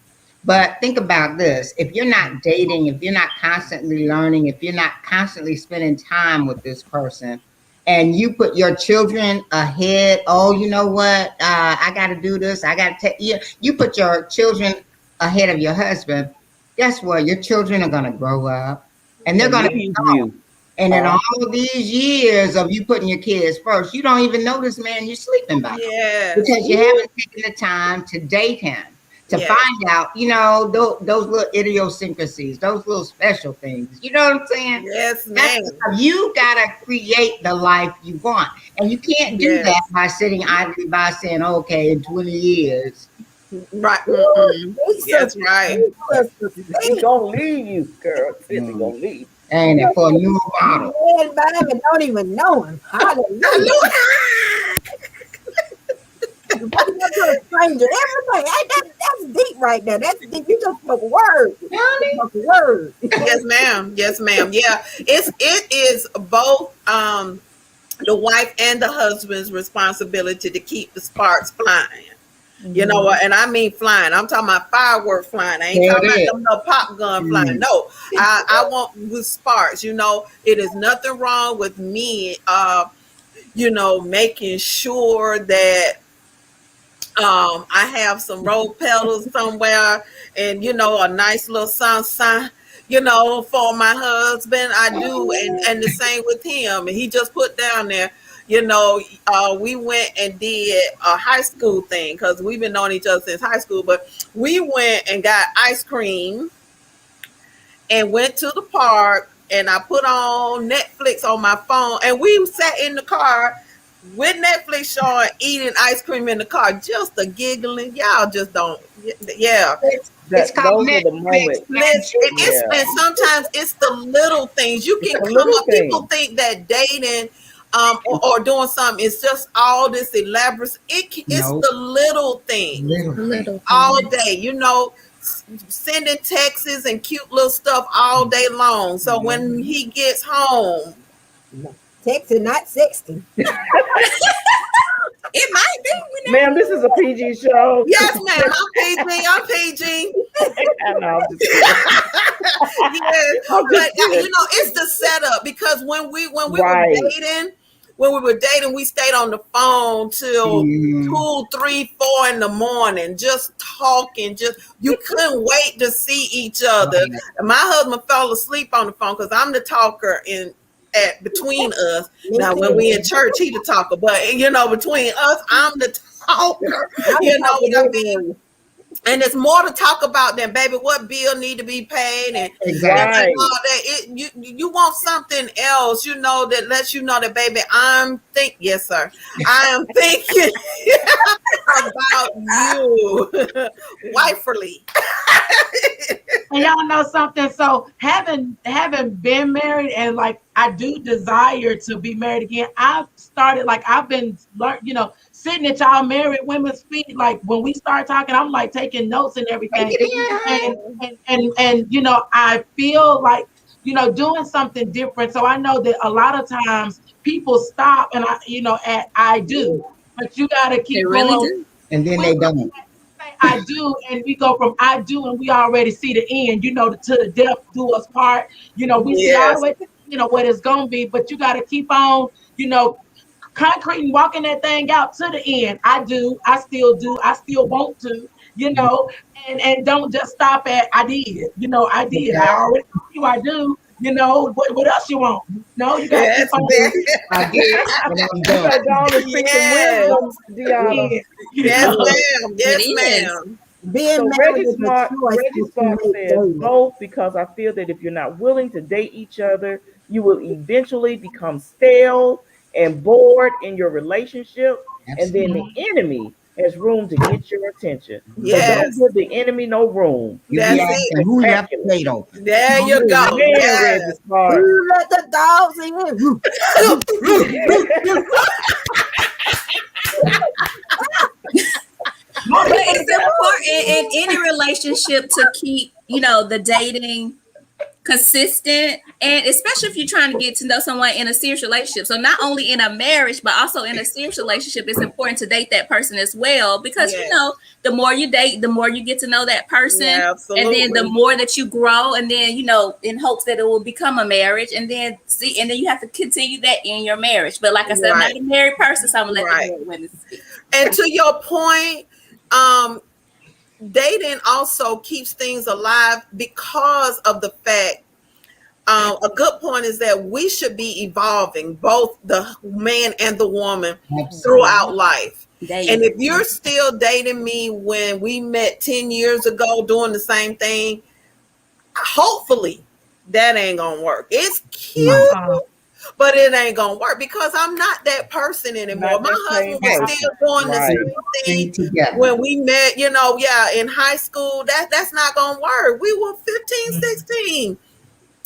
But think about this. If you're not dating, if you're not constantly learning, if you're not constantly spending time with this person, and you put your children ahead, you know what? I got to do this. I got to take you put your children ahead of your husband. Guess what? Your children are going to grow up, and they're going to be you. And in all of these years of you putting your kids first, you don't even know this man you're sleeping by. Yeah. Because you haven't taken the time to date him, to find out, those little idiosyncrasies, those little special things. You know what I'm saying? Yes, ma'am. You got to create the life you want. And you can't do that by sitting idly by saying, okay, in 20 years. Right. That's right. He's going to leave you, girl. He's going to leave. And for a new model. And don't even know him. Hallelujah. Stranger, everything. That's deep right there. That's deep. You just spoke a word. Yes, ma'am. Yes, ma'am. Yeah, it is both the wife and the husband's responsibility to keep the sparks flying. You know what? And I mean flying. I'm talking about fireworks flying. I ain't talking about them little pop gun flying. No, I want with sparks. It is nothing wrong with me. Making sure that I have some rose petals somewhere, and a nice little sunshine. For my husband, I do, and the same with him. And he just put down there. We went and did a high school thing because we've been knowing each other since high school. But we went and got ice cream and went to the park, and I put on Netflix on my phone, and we sat in the car with Netflix showing, eating ice cream in the car, just a giggling. Y'all just don't, It's called Netflix. And sometimes it's the little things. You can come up. People think that dating or doing something is just all this elaborate. It's the little things. All day. Sending texts and cute little stuff all day long. So when he gets home, texting, not sexting. It might be. Ma'am, this is a PG show. Yes, ma'am. I'm PG. No, I'm just kidding. Yes, I'm but just kidding. you know, it's the setup because when we Right. were dating, we stayed on the phone till Mhm. 2, 3, 4 in the morning, just talking. Just you couldn't wait to see each other. Right. And my husband fell asleep on the phone because I'm the talker in at between us. Me Now, when too. we in church, he the talker, but you know, between us, I'm the talker. I'm You know talking what I mean? everywhere. And it's more to talk about than baby what bill need to be paid and Exactly. all that. You want something else, you know, that lets you know that baby yes sir, I am thinking about you wifely. And y'all know something. So having been married and like I do desire to be married again. I've been learn, sitting at y'all married women's feet. Like when we start talking, I'm like taking notes and Take everything. it in, honey. And I feel like doing something different. So I know that a lot of times people stop and at I do, but you gotta They keep really going. do. And then We they don't. say I do, and we go from I do, and we already see the end. To the death do us part. We see all the Yes, way to what it's gonna be, but you got to keep on. Concrete and walking that thing out to the end. I do. I still do. I still want to. And don't just stop at I did. I did. I Exactly. already told you I do. What else you want? No, you got to keep yes, on. I did, and I'm You done. better go on and speak some yes, wisdom, Deanna. Yeah, yes ma'am, It yes is. ma'am. Being So married is a choice Reggie that Smart you make says daily. both because I feel that if you're not willing to date each other, you will eventually become stale and bored in your relationship, and then the Absolutely. enemy has room to get your attention. So don't Yes, give the enemy no room. You be that's Be it. asking who left the spectacular. gate open. There you go. Amen, Reggie Yes. Smart. Who let the dogs in? Woo, woo, woo, woo, woo. Most But people it's important in any relationship to keep, the dating consistent, and especially if you're trying to get to know someone in a serious relationship. So not only in a marriage, but also in a serious relationship, it's important to date that person as well, because Yes. the more you date, the more you get to know that person, Yeah, and then the absolutely. more that you grow, and then in hopes that it will become a marriage, and then you have to continue that in your marriage. But like I said, I'm not Right. a married person, so I'm gonna let the Right. married women speak. And to your point, um, dating also keeps things alive because of the fact. A good point is that we should be evolving, both the man and the woman, Absolutely. throughout life. And Daily. if you're still dating me when we met 10 years ago doing the same thing, hopefully that ain't gonna work. It's cute, uh-uh. but it ain't gonna work because I'm not that person anymore. Not My that same husband was person. still doing the Right. same Stay thing together. when we met, in high school. That's not gonna work. We were 15, 16.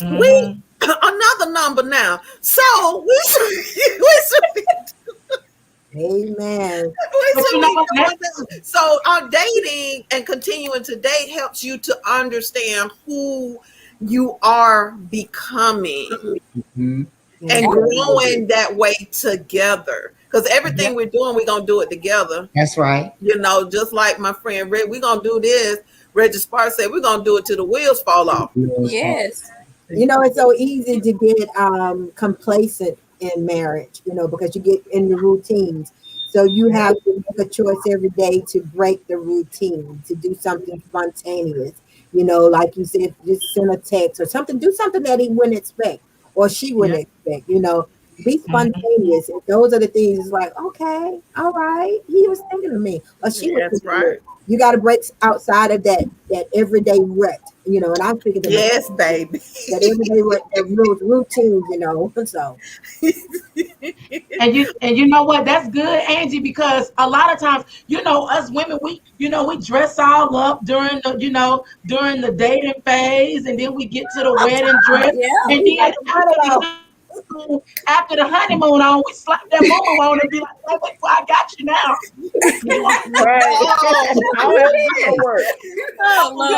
We Mhm. another number now. So we should, Amen. But you know be what? doing that. So our dating and continuing to date helps you to understand who you are becoming Mhm. and Absolutely. growing that way together. Because Yeah. everything we're doing, we're gonna do it together. That's right. Just like my friend Red, we're gonna do this. Reggie Sparks said we're gonna do it till the wheels fall off. Yes. It's so easy to get complacent in marriage, because you get in the routines. So you have to make a choice every day to break the routine, to do something spontaneous. Like you said, just send a text or something, do something that he wouldn't expect or she Yeah. wouldn't expect, be Mhm. spontaneous. And those are the things. It's like, okay, all right, he was thinking of me or she was That's thinking of me. right. You got to break outside of that everyday rut, and I'm speaking to myself, Yes, baby. that everyday rut, that those routines, So And you know what? That's good, Angie, because a lot of times, us women, we dress all up during the dating phase, and then we get to the wedding dress, Yeah. and you got then to cut it off. after the honeymoon on, we slap that moo on and be like, "Oh, wait, well, I got you now." You want Right. Oh, I'll have to do the work. Oh Lord.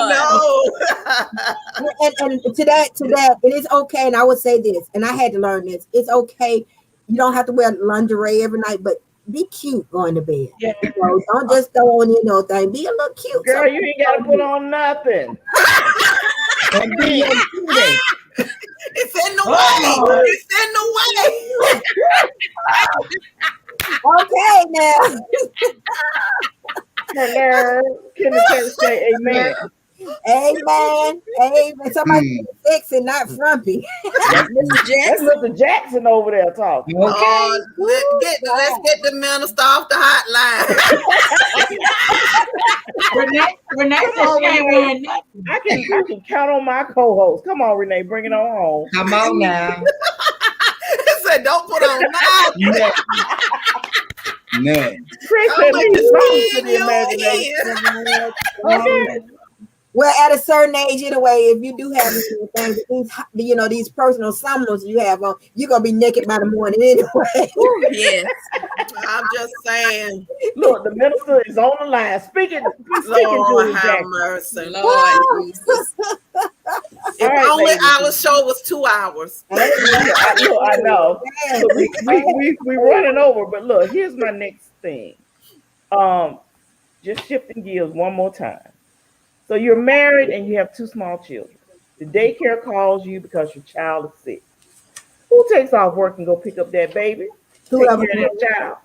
And to that, it is okay. And I would say this, and I had to learn this. It's okay. You don't have to wear lingerie every night, but be cute going to bed. Yeah. Don't just throw on thing. Be a little cute. Girl, you ain't got to put on nothing. And be your cutie. It's in the Oh. way. It's in the way. Okay, now. Hello. Can the church say amen? Amen. Amen. Somebody sexy, not frumpy. That's Mr. That's Jackson. Mr. Jackson over there talking. Okay. Let's get the minister off the hotline. Renee said she ain't wearing nothing. I can count on my co-host. Come on, Renee, bring it on home. Come on now. He said, "Don't put on nothing." Nothing. Chris I'm said like, leave something to the "You imagination. Okay. Well, at a certain age, anyway, if you do have these things, these personal summers you have on, you're gonna be naked by the morning anyway. Yes. I'm just saying. Look, the minister is on the line. Speaking Lord to have Jackson. mercy. Lord Jesus. If All right, only ladies. our show was 2 hours. I know. So we running over, but look, here's my next thing. Just shifting gears one more time. So you're married and you have 2 small children. The daycare calls you because your child is sick. Who takes off work and go pick up that baby? Take Whoever care of that child.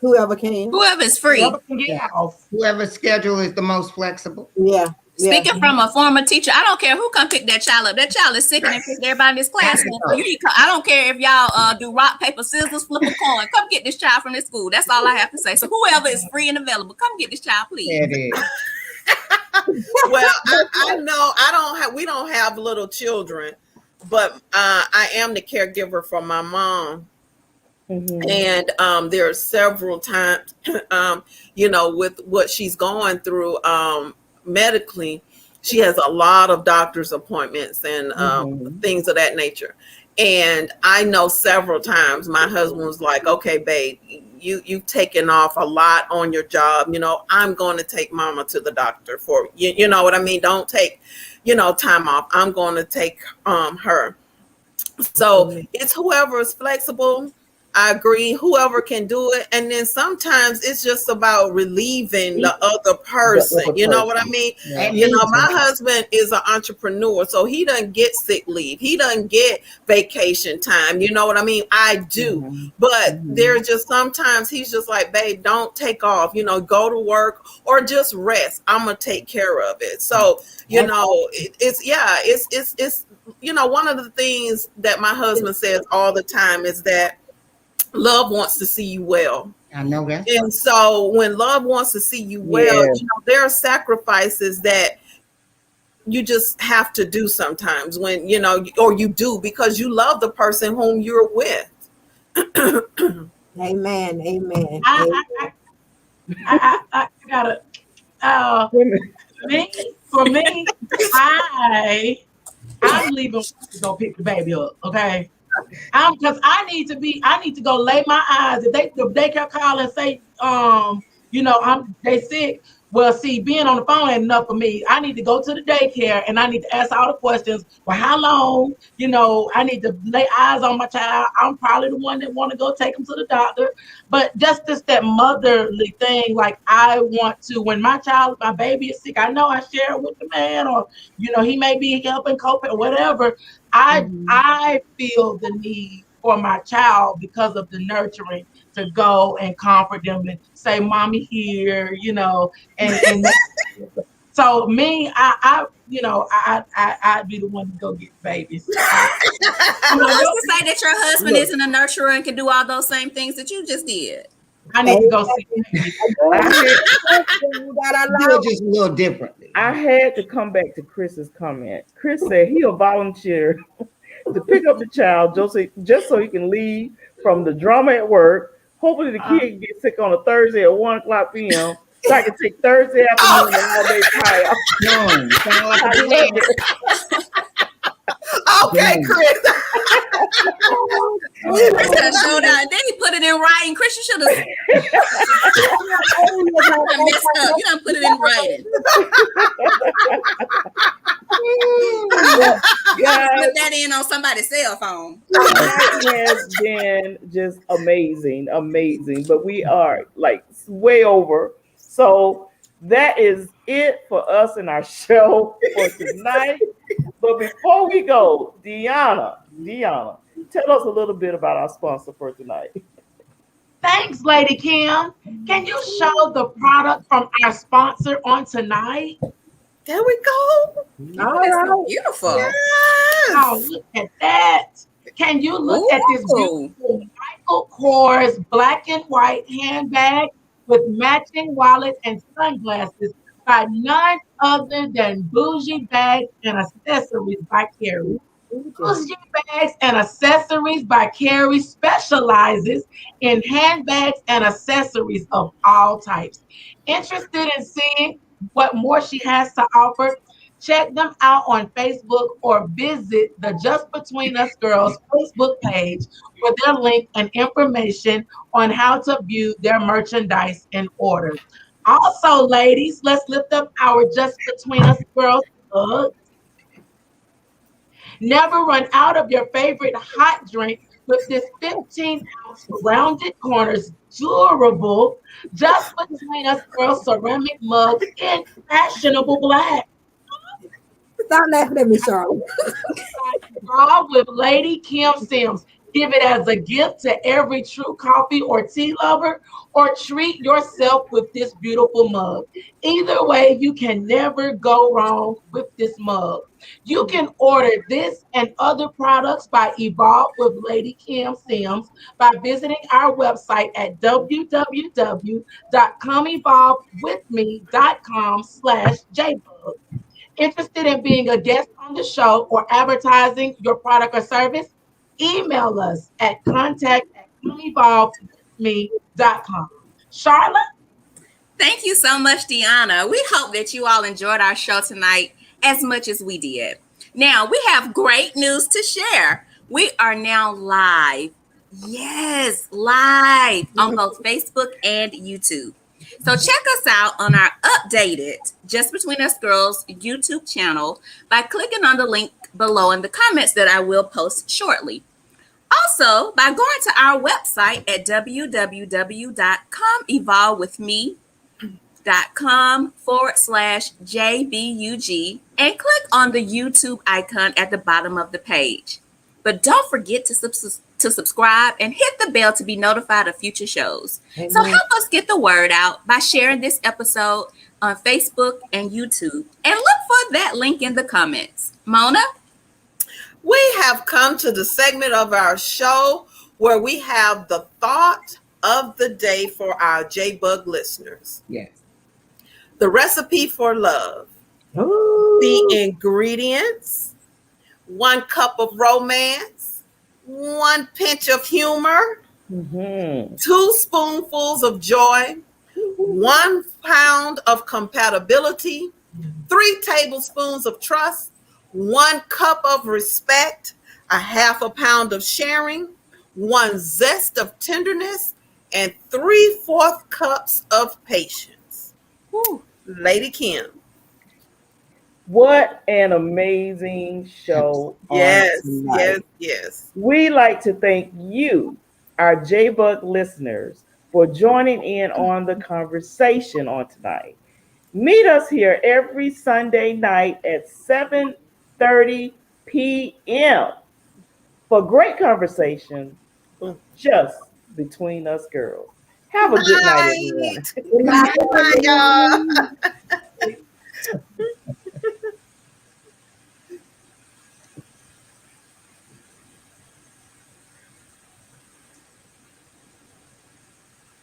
Whoever can. Whoever's free. Whoever can get off. Whoever's schedule is the most flexible. Yeah. Speaking from a former teacher, I don't care who come pick that child up. That child is sick and they pick everybody in this class. I don't care if y'all do rock, paper, scissors, flip a coin. Come get this child from this school. That's all I have to say. So whoever is free and available, come get this child, please. It is. Well, I know we don't have little children, but I am the caregiver for my mom. Mm-hmm. And there are several times, with what she's going through medically, she has a lot of doctor's appointments and things of that nature. And I know several times my husband was like, "Okay, babe, you've taken off a lot on your job. I'm going to take mama to the doctor for you. You know what I mean? Don't take, time off. I'm going to take her." So it's whoever is flexible. I agree. Whoever can do it. And then sometimes it's just about relieving the other person. You know what I mean? Yeah. My husband is an entrepreneur, so he doesn't get sick leave. He doesn't get vacation time. You know what I mean? I do. But there's just sometimes he's just like, "Babe, don't take off, go to work or just rest. I'm going to take care of it." So, it's one of the things that my husband says all the time is that love wants to see you well. I know that. And so when love wants to see you well, there are sacrifices that you just have to do sometimes when, or you do because you love the person whom you're with. Amen. Amen. I gotta, for me, I'm leaving to go pick the baby up. Okay. Because I need to go lay my eyes. If they can call and say, they sick. Well, see, being on the phone ain't enough for me. I need to go to the daycare and I need to ask all the questions. Well, how long? I need to lay eyes on my child. I'm probably the one that want to go take him to the doctor. But just that motherly thing, like I want to, when my baby is sick, I know I share it with the man or, he may be helping cope or whatever. I feel the need for my child because of the nurturing to go and comfort them and say, "Mommy here," and so me, I'd be the one to go get babies. I was to say that your husband isn't a nurturer and can do all those same things that you just did. I need to go see Do it just a little differently. I had to come back to Chris's comment. Chris said he'll volunteer to pick up the child just so he can leave from the drama at work. Hopefully the kid gets sick on a Thursday at 1:00 p.m. So I can take Thursday afternoon and all day tie Okay, Chris. Showdown. Then he put it in writing. Chris, you should have messed up. You done put it in writing. Put that in on somebody's cell phone. It has been just amazing. But we are like way over. So that is it for us in our show for tonight. But before we go, Deanna, tell us a little bit about our sponsor for tonight. Thanks, Lady Kim. Can you show the product from our sponsor on tonight? There we go. All That's so right. beautiful. Oh, Yes. look at that. Can you look at this Ooh. beautiful Michael Kors black and white handbag with matching wallet and sunglasses by none other than Bougie Bags and Accessories by Carrie. Bougie Bags and Accessories by Carrie specializes in handbags and accessories of all types. Interested in seeing what more she has to offer? Check them out on Facebook or visit the Just Between Us Girls Facebook page for their link and information on how to view their merchandise and order. Also, ladies, let's lift up our Just Between Us Girls mug. Never run out of your favorite hot drink with this 15-ounce rounded corners, durable, Just Between Us Girls ceramic mug in fashionable black. Stop laughing at me, Charlotte. Involved with Lady Kim Sims. Give it as a gift to every true coffee or tea lover, or treat yourself with this beautiful mug. Either way, you can never go wrong with this mug. You can order this and other products by Evolve with Lady Kim Sims by visiting our website at www.comeevolvewithme.com/jbug. Interested in being a guest on the show or advertising your product or service? Email us at contact@comeevolvewithme.com. Charlotte? Thank you so much, Deanna. We hope that you all enjoyed our show tonight as much as we did. Now, we have great news to share. We are now live. Yes, live on both Facebook and YouTube. So check us out on our updated Just Between Us Girls YouTube channel by clicking on the link below in the comments that I will post shortly. Also, by going to our website at www.comeevolvewithme.com/JBUG and click on the YouTube icon at the bottom of the page. But don't forget to subscribe and hit the bell to be notified of future shows. Amen. So help us get the word out by sharing this episode on Facebook and YouTube. And look for that link in the comments. Mona? We have come to the segment of our show where we have the thought of the day for our J-Bug listeners. Yes. The recipe for love. Ooh. The ingredients. 1 cup of romance. 1 pinch of humor. 2 spoonfuls of joy. 1 pound of compatibility. 3 tablespoons of trust. 1 cup of respect, a half a pound of sharing, 1 zest of tenderness, and 3/4 cups of patience. Whew. Lady Kim. What an amazing show. Yes, tonight. yes. We like to thank you, our J-Bug listeners, for joining in on the conversation on tonight. Meet us here every Sunday night at 7:30 p.m. for great conversation just between us girls. Have a good night, everyone. Good night, Bye, y'all.